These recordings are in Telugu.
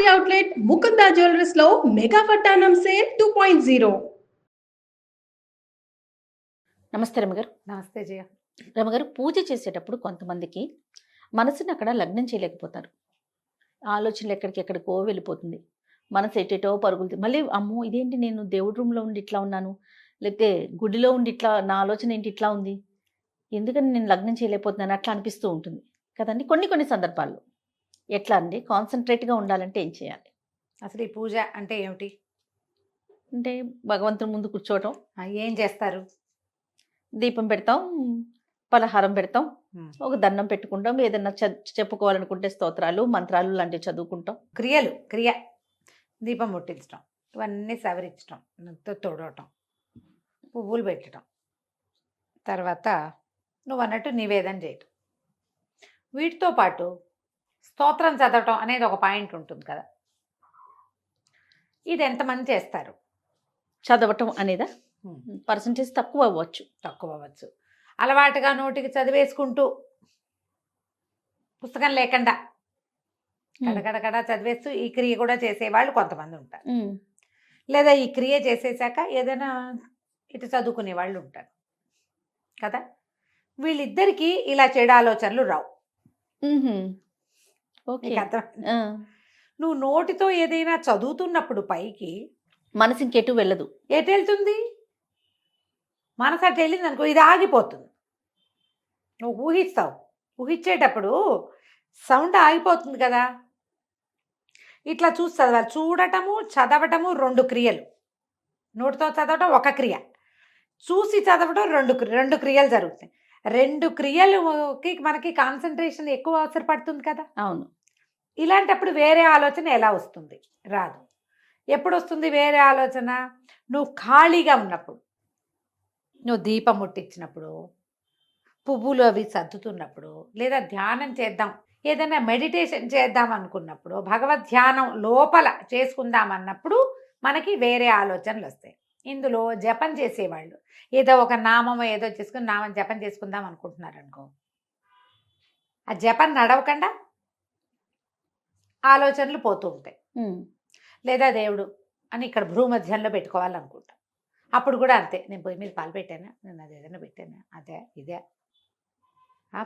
ఫ్యాన్సీ అవుట్లెట్ ముకుందా జ్యువెలర్స్ లో మెగా వడ్డానం సేల్ 2.0. నమస్తే రమగారు. నమస్తే జయ. రమగారు, పూజ చేసేటప్పుడు కొంతమందికి మనసుని అక్కడ లగ్నం చేయలేకపోతారు. ఆలోచనలు ఎక్కడికెక్కడికో వెళ్ళిపోతుంది. మనసు ఎటేటో పరుగులుతుంది. మళ్ళీ అమ్మో ఇదేంటి, నేను దేవుడి రూమ్లో ఉండి ఇట్లా ఉన్నాను, లేకపోతే గుడిలో ఉండి ఇట్లా నా ఆలోచన ఏంటి ఇట్లా ఉంది, ఎందుకని నేను లగ్నం చేయలేకపోతున్నాను అట్లా అనిపిస్తూ ఉంటుంది కదండి కొన్ని సందర్భాల్లో. ఎట్లా అండి కాన్సన్ట్రేట్గా ఉండాలంటే ఏం చేయాలి? అసలు ఈ పూజ అంటే ఏమిటి? అంటే భగవంతుని ముందు కూర్చోవటం, ఏం చేస్తారు? దీపం పెడతాం, పలహారం పెడతాం, ఒక దండం పెట్టుకుంటాం, ఏదైనా చెప్పుకోవాలనుకుంటే స్తోత్రాలు మంత్రాలు లాంటివి చదువుకుంటాం. క్రియ దీపం ముట్టించడం, ఇవన్నీ సవరించడం, తోడవటం, పువ్వులు పెట్టడం, తర్వాత నువ్వు అన్నట్టు నివేదన చేయటం, వీటితో పాటు స్తోత్రం చదవటం అనేది ఒక పాయింట్ ఉంటుంది కదా. ఇది ఎంతమంది చేస్తారు? చదవటం అనేదా పర్సంటేజ్ తక్కువ అవ్వచ్చు. అలవాటుగా నోటికి చదివేసుకుంటూ, పుస్తకం లేకుండా కడకడకడ చదివేస్తూ ఈ క్రియ కూడా చేసేవాళ్ళు కొంతమంది ఉంటారు. లేదా ఈ క్రియ చేసేసాక ఏదైనా ఇటు చదువుకునే వాళ్ళు ఉంటారు కదా. వీళ్ళిద్దరికీ ఇలా చెడు ఆలోచనలు రావు. నువ్వు నోటితో ఏదైనా చదువుతున్నప్పుడు పైకి మనసు ఇంకెటు వెళ్ళదు. ఎటు వెళ్తుంది? మనసు అటు వెళ్ళింది అనుకో, ఇది ఆగిపోతుంది. నువ్వు ఊహిస్తావు, ఊహించేటప్పుడు సౌండ్ ఆగిపోతుంది కదా. ఇట్లా చూసి చదవాలి. చూడటము చదవటము రెండు క్రియలు. నోటితో చదవటం ఒక క్రియ, చూసి చదవటం రెండు క్రియలు జరుగుతాయి. రెండు క్రియలకి మనకి కాన్సన్ట్రేషన్ ఎక్కువ అవసరపడుతుంది కదా. అవును. ఇలాంటప్పుడు వేరే ఆలోచన ఎలా వస్తుంది? రాదు. ఎప్పుడు వస్తుంది వేరే ఆలోచన? నువ్వు ఖాళీగా ఉన్నప్పుడు, నువ్వు దీపం ముట్టించినప్పుడు, పువ్వులు అవి సర్దుతున్నప్పుడు, లేదా ధ్యానం చేద్దాం, ఏదైనా మెడిటేషన్ చేద్దాం అనుకున్నప్పుడు, భగవద్ ధ్యానం లోపల చేసుకుందాం అన్నప్పుడు మనకి వేరే ఆలోచనలు వస్తాయి. ఇందులో జపం చేసేవాళ్ళు ఏదో ఒక నామం ఏదో చేసుకుని నామం జపం చేసుకుందాం అనుకుంటున్నారు అనుకో, ఆ జపం నడవకుండా ఆలోచనలు పోతూ ఉంటాయి. లేదా దేవుడు అని ఇక్కడ భూమధ్యంలో పెట్టుకోవాలనుకుంటాం, అప్పుడు కూడా అంతే. నేను పొయ్యి మీద పాలు పెట్టానా, నేను అది ఏదైనా పెట్టానా, అదే ఇదే,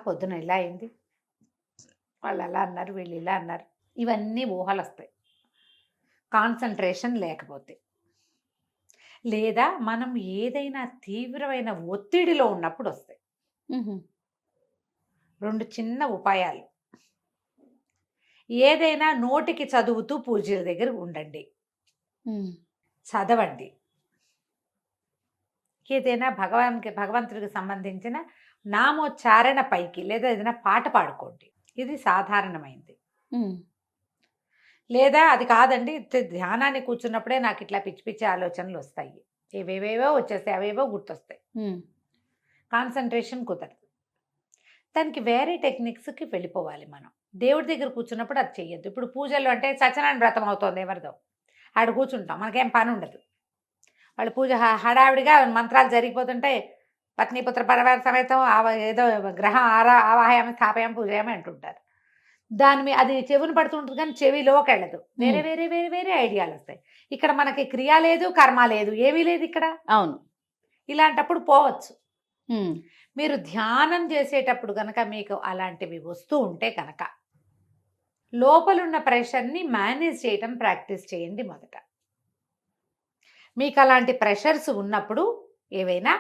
పొద్దున ఇలా అయింది, వాళ్ళు అలా అన్నారు, వీళ్ళు ఇలా అన్నారు, ఇవన్నీ ఊహలు వస్తాయి కాన్సన్ట్రేషన్ లేకపోతే. లేదా మనం ఏదైనా తీవ్రమైన ఒత్తిడిలో ఉన్నప్పుడు వస్తాయి. రెండు చిన్న ఉపాయాలు. ఏదైనా నోటికి చదువుతూ పూజల దగ్గర ఉండండి, చదవండి. ఏదైనా భగవంతుడికి సంబంధించిన నామోచ్చారణ పైకి, లేదా ఏదైనా పాట పాడుకోండి, ఇది సాధారణమైంది. లేదా అది కాదండి, ధ్యానాన్ని కూర్చున్నప్పుడే నాకు ఇట్లా పిచ్చి పిచ్చి ఆలోచనలు వస్తాయి, ఏవేవేవో వచ్చేస్తాయి, అవేవో గుర్తొస్తాయి, కాన్సన్ట్రేషన్ కుదరదు. దానికి వేరే టెక్నిక్స్కి వెళ్ళిపోవాలి మనం. దేవుడి దగ్గర కూర్చున్నప్పుడు అది చెయ్యొద్దు. ఇప్పుడు పూజలు అంటే సత్యనారాయణ వ్రతం అవుతుంది ఎవరిదో, ఆడ కూర్చుంటాం, మనకేం పని ఉండదు. వాళ్ళు పూజ హడావిడిగా మంత్రాలు జరిగిపోతుంటే పత్నిపుత్ర పరివార సమేతం ఏదో గ్రహం ఆవాహయామి స్థాపయామి పూజయామి అంటుంటారు. దాని మీద అది చెవిని పడుతుంటుంది కానీ చెవిలోకి వెళ్ళదు. వేరే వేరే వేరే వేరే ఐడియాలు వస్తాయి. ఇక్కడ మనకి క్రియ లేదు, కర్మ లేదు, ఏమీ లేదు ఇక్కడ. అవును. ఇలాంటప్పుడు పోవచ్చు. మీరు ధ్యానం చేసేటప్పుడు కనుక మీకు అలాంటివి వస్తూ ఉంటే కనుక లోపలున్న ప్రెషర్ని మేనేజ్ చేయటం ప్రాక్టీస్ చేయండి మొదట. మీకు అలాంటి ప్రెషర్స్ ఉన్నప్పుడు ఏవైనా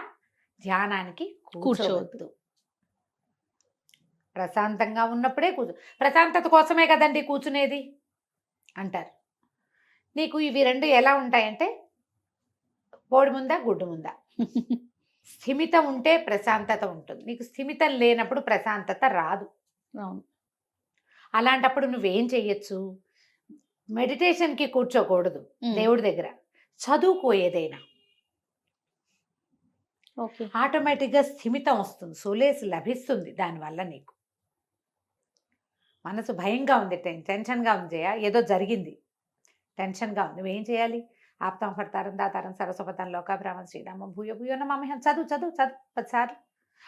ధ్యానానికి కూర్చోవద్దు. ప్రశాంతంగా ఉన్నప్పుడే ప్రశాంతత కోసమే కదండి కూర్చునేది అంటారు. నీకు ఇవి రెండు ఎలా ఉంటాయంటే బోడి ముందా గుడ్డు ముందా. స్థిమితం ఉంటే ప్రశాంతత ఉంటుంది, నీకు స్థిమితం లేనప్పుడు ప్రశాంతత రాదు. అలాంటప్పుడు నువ్వేం చెయ్యొచ్చు? మెడిటేషన్కి కూర్చోకూడదు, దేవుడి దగ్గర చదువుకో ఏదైనా. ఆటోమేటిక్గా స్థిమితం వస్తుంది, సోలేస్ లభిస్తుంది. దానివల్ల నీకు మనసు భయంగా ఉంది, టెన్షన్గా ఉంది, ఏదో జరిగింది, టెన్షన్గా ఉంది, నువ్వేం చేయాలి? ఆప్తం ఫర్తారం దాతారం సరస్వతం లోకాభిరామం శ్రీరామం భూయ భూయో నమామ్యహం చదువు 10 సార్లు.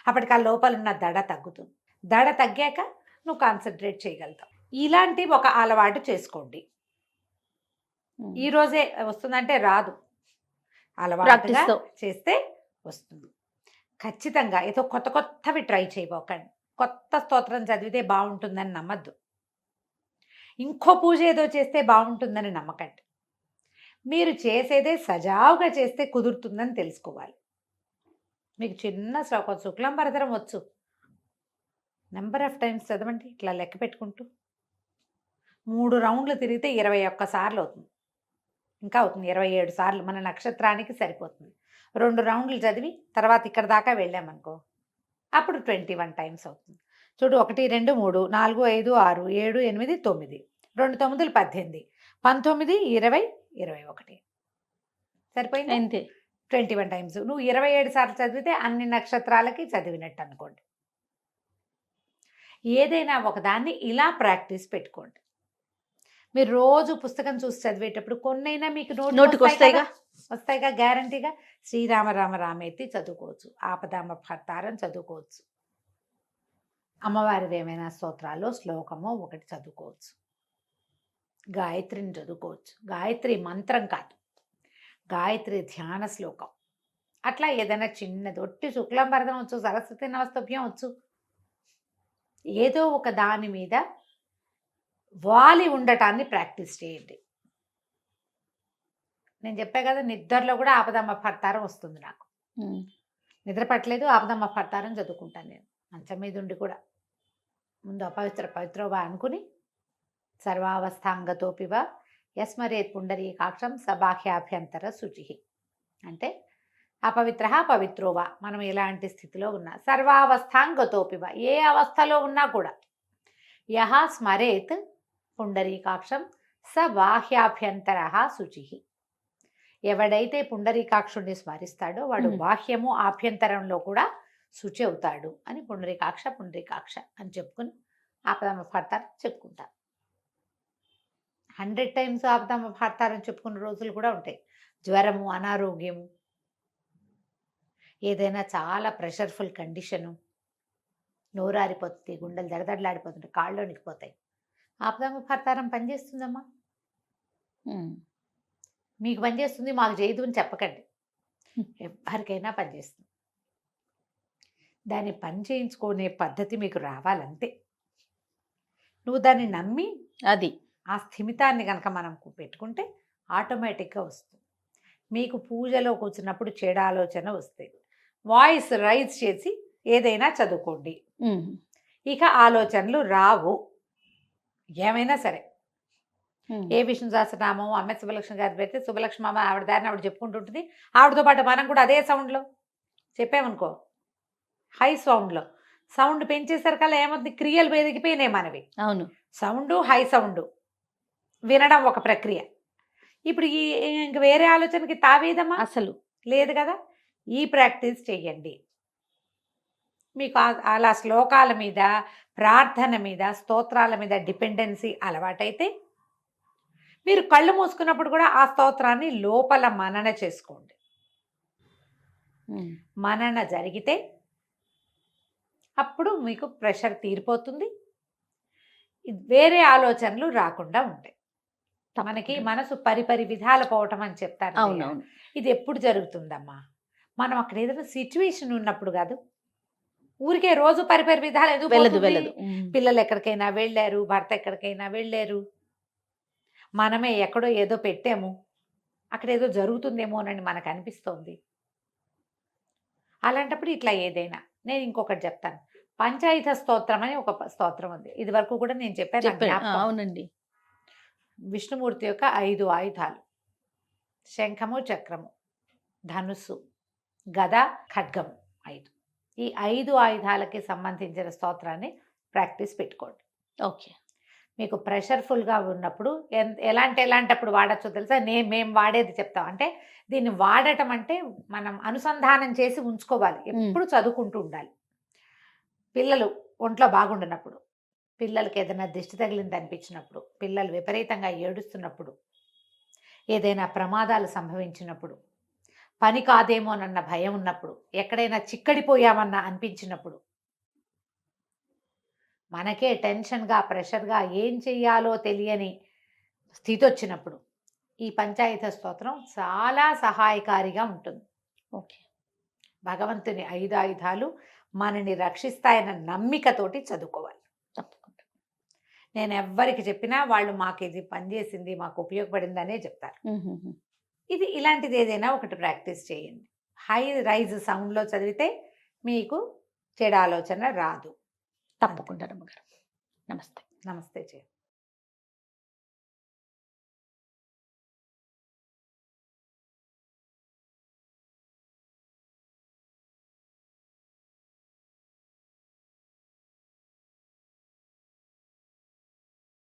అప్పటికి ఆ లోపల ఉన్న దడ తగ్గుతుంది. దడ తగ్గాక నువ్వు కాన్సన్ట్రేట్ చేయగలుగుతావు. ఇలాంటి ఒక అలవాటు చేసుకోండి. ఈ రోజే వస్తుందంటే రాదు, అలవాటుగా ప్రాక్టీస్తో. చేస్తే వస్తుంది. ఖచ్చితంగా ఏదో కొత్త కొత్తవి ట్రై చేయబోకండి. కొత్త స్తోత్రం చదివితే బాగుంటుందని నమ్మద్దు, ఇంకో పూజ ఏదో చేస్తే బాగుంటుందని నమ్మకండి. మీరు చేసేదే సజావుగా చేస్తే కుదురుతుందని తెలుసుకోవాలి. మీకు చిన్న శ్లోకం శుక్లాంబరధరం వచ్చు, నెంబర్ ఆఫ్ టైమ్స్ చదవండి ఇట్లా లెక్క పెట్టుకుంటూ. 3 రౌండ్లు తిరిగితే 21 సార్లు అవుతుంది, ఇంకా అవుతుంది 27 సార్లు, మన నక్షత్రానికి సరిపోతుంది. 2 రౌండ్లు చదివి తర్వాత ఇక్కడ దాకా వెళ్ళామనుకో, అప్పుడు 21 టైమ్స్ అవుతుంది. చూడు, 1 2 3 4 5 6 7 8 9, 2 9 18, 19 20 21 సరిపోయింది. అంతే. 21 టైమ్స్. నువ్వు 27 సార్లు చదివితే అన్ని నక్షత్రాలకి చదివినట్టు అనుకోండి. ఏదైనా ఒకదాన్ని ఇలా ప్రాక్టీస్ పెట్టుకోండి. మీరు రోజు పుస్తకం చూసి చదివేటప్పుడు కొన్నైనా మీకు నోటికి వస్తాయిగా. వస్తాయిగా గ్యారంటీగా. శ్రీరామ రామ రామేతి చదువుకోవచ్చు, ఆపదామ భర్తారం చదువుకోవచ్చు, అమ్మవారిది ఏమైనా స్తోత్రాల్లో శ్లోకమో ఒకటి చదువుకోవచ్చు, గాయత్రిని చదువుకోవచ్చు. గాయత్రి మంత్రం కాదు, గాయత్రి ధ్యాన శ్లోకం. అట్లా ఏదైనా చిన్నది, ఒట్టి శుక్లాంబరధం వచ్చు, సరస్వతి నమస్తభ్యం వచ్చు, ఏదో ఒక దాని మీద వాలి ఉండటాన్ని ప్రాక్టీస్ చేయండి. నేను చెప్పా కదా, నిద్రలో కూడా ఆపదమ్మ భర్తారం వస్తుంది నాకు. నిద్ర పట్టలేదు, ఆపదమ్మ భర్తారం చదువుకుంటాను నేను మంచం మీద ఉండి కూడా. ముందు పవిత్రోవా అనుకుని సర్వావస్థాంగతోపివ యస్మరేత్ పుండరీకాక్షం సబాహ్యాభ్యంతర శుచి. అంటే అపవిత్ర పవిత్రోవా, మనం ఎలాంటి స్థితిలో ఉన్నా, సర్వావస్థాంగతోపివ, ఏ అవస్థలో ఉన్నా కూడా, యహ స్మరేత్ పుండరీకాక్షం స బాహ్యాభ్యంతర శుచి. ఎవడైతే పుండరీకాక్షుడిని స్మరిస్తాడో వాడు బాహ్యము ఆభ్యంతరంలో కూడా శుచి అవుతాడు అని పుండరీకాక్ష పుండరీకాక్ష అని చెప్పుకుని ఆపదమ్మ భర్తారం చెప్పుకుంటారు. 100 టైమ్స్ ఆపదమ్మ భర్తారం చెప్పుకున్న రోజులు కూడా ఉంటాయి. జ్వరము, అనారోగ్యము, ఏదైనా చాలా ప్రెషర్ఫుల్ కండిషను, నోరారిపోతుంది, గుండెలు దడదడలాడిపోతుంటాయి, కాళ్ళు వణికిపోతాయి, ఆపదమ్మ భర్తారం పనిచేస్తుందమ్మా. మీకు పనిచేస్తుంది, మాకు చేయదు అని చెప్పకండి. ఎవరికైనా పనిచేస్తుంది. దాన్ని పని చేయించుకునే పద్ధతి మీకు రావాలంతే. నువ్వు దాన్ని నమ్మి అది ఆ స్థిమితాన్ని కనుక మనం పెట్టుకుంటే ఆటోమేటిక్గా వస్తుంది. మీకు పూజలో కూర్చున్నప్పుడు చెడు ఆలోచన వస్తాయి, వాయిస్ రైజ్ చేసి ఏదైనా చదువుకోండి, ఇక ఆలోచనలు రావు. ఏమైనా సరే, ఏ విష్ణు సహస్రనామం అమ్మ శుభలక్ష్మి గారి పెడితే శుభలక్ష్మి అమ్మ ఆవిడ దారిని ఆవిడ చెప్పుకుంటుంటుంది, ఆవిడతో పాటు మనం కూడా అదే సౌండ్లో చెప్పామనుకో, హై సౌండ్లో. సౌండ్ పెంచేసరికల్లా ఏమవుతుంది, క్రియలు పెరిగిపోయినాయి మనవి. అవును, సౌండ్ హై సౌండ్ వినడం ఒక ప్రక్రియ. ఇప్పుడు ఇంక వేరే ఆలోచనకి తావేదమ్మా అసలు లేదు కదా. ఈ ప్రాక్టీస్ చెయ్యండి. మీకు అలా శ్లోకాల మీద, ప్రార్థన మీద, స్తోత్రాల మీద డిపెండెన్సీ అలవాటైతే మీరు కళ్ళు మూసుకున్నప్పుడు కూడా ఆ స్తోత్రాన్ని లోపల మనన చేసుకోండి. మనన జరిగితే అప్పుడు మీకు ప్రెషర్ తీరిపోతుంది, వేరే ఆలోచనలు రాకుండా ఉంటాయి. మనకి మనసు పరిపరి విధాలు పోవటం అని చెప్తారు. అవునవును. ఇది ఎప్పుడు జరుగుతుందమ్మా, మనం అక్కడ ఏదైనా సిచ్యువేషన్ ఉన్నప్పుడు కాదు. ఊరికే రోజు పరిపరి విధాలు ఎందుకు వెళ్ళదు. పిల్లలు ఎక్కడికైనా వెళ్ళారు, భర్త ఎక్కడికైనా వెళ్ళారు, మనమే ఎక్కడో ఏదో పెట్టాము, అక్కడ ఏదో జరుగుతుందేమోనని మనకు అనిపిస్తోంది. అలాంటప్పుడు ఇట్లా ఏదైనా, నేను ఇంకొకటి చెప్తాను, పంచాయుధ స్తోత్రం అని ఒక స్తోత్రం ఉంది. ఇది వరకు కూడా నేను చెప్పాను. అవునండి. విష్ణుమూర్తి యొక్క 5 ఆయుధాలు, శంఖము, చక్రము, ధనుస్సు, గద, ఖడ్గము, 5. ఈ 5 ఆయుధాలకి సంబంధించిన స్తోత్రాన్ని ప్రాక్టీస్ పెట్టుకోండి. ఓకే. మీకు ప్రెషర్ఫుల్గా ఉన్నప్పుడు ఎలాంటప్పుడు వాడచ్చో తెలుసా? మేము వాడేది చెప్తాం. అంటే దీన్ని వాడటం అంటే మనం అనుసంధానం చేసి ఉంచుకోవాలి, ఎప్పుడు చదువుకుంటూ ఉండాలి. పిల్లలు ఒంట్లో బాగుండనప్పుడు, పిల్లలకి ఏదైనా దిష్టి తగిలింది అనిపించినప్పుడు, పిల్లలు విపరీతంగా ఏడుస్తున్నప్పుడు, ఏదైనా ప్రమాదాలు సంభవించినప్పుడు, పని కాదేమోనన్న భయం ఉన్నప్పుడు, ఎక్కడైనా చిక్కడిపోయామన్న అనిపించినప్పుడు, మనకే టెన్షన్గా, ప్రెషర్గా, ఏం చెయ్యాలో తెలియని స్థితి వచ్చినప్పుడు, ఈ పంచాయత స్తోత్రం చాలా సహాయకారిగా ఉంటుంది. ఓకే. భగవంతుని 5 ఆయుధాలు మనని రక్షిస్తాయన్న నమ్మికతోటి చదువుకోవాలి. తప్పకుండా. నేను ఎవ్వరికి చెప్పినా వాళ్ళు మాకు ఇది పనిచేసింది, మాకు ఉపయోగపడింది అనే చెప్తారు. ఇది ఇలాంటిది ఏదైనా ఒకటి ప్రాక్టీస్ చేయండి. హై రైజ్ సౌండ్లో చదివితే మీకు చెడు ఆలోచన రాదు. తప్పకుండా రమ్మగారు. నమస్తే. నమస్తే చేయండి.